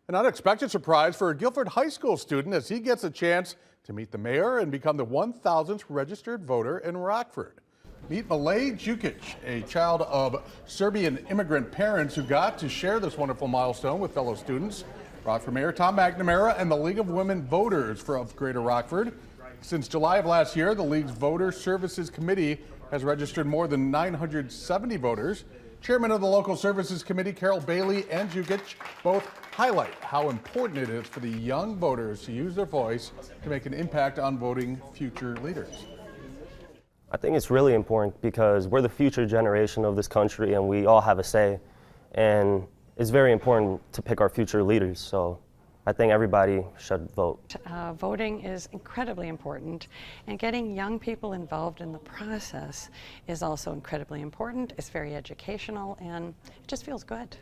An unexpected surprise for a Guilford High School student as he gets a chance to meet the mayor and become the 1,000th registered voter in Rockford. Meet Milej Jukic, a child of Serbian immigrant parents who got to share this wonderful milestone with fellow students. Rockford Mayor Tom McNamara and the League of Women Voters of Greater Rockford. Since July of last year, the League's Voter Services Committee has registered more than 970 voters. Chairman of the Local Services Committee, Carol Bailey, and Jukic both highlight how important it is for the young voters to use their voice to make an impact on voting future leaders. I think it's really important because we're the future generation of this country and we all have a say. And it's very important to pick our future leaders. So I think everybody should vote. Voting is incredibly important, and getting young people involved in the process is also incredibly important. It's very educational, and it just feels good.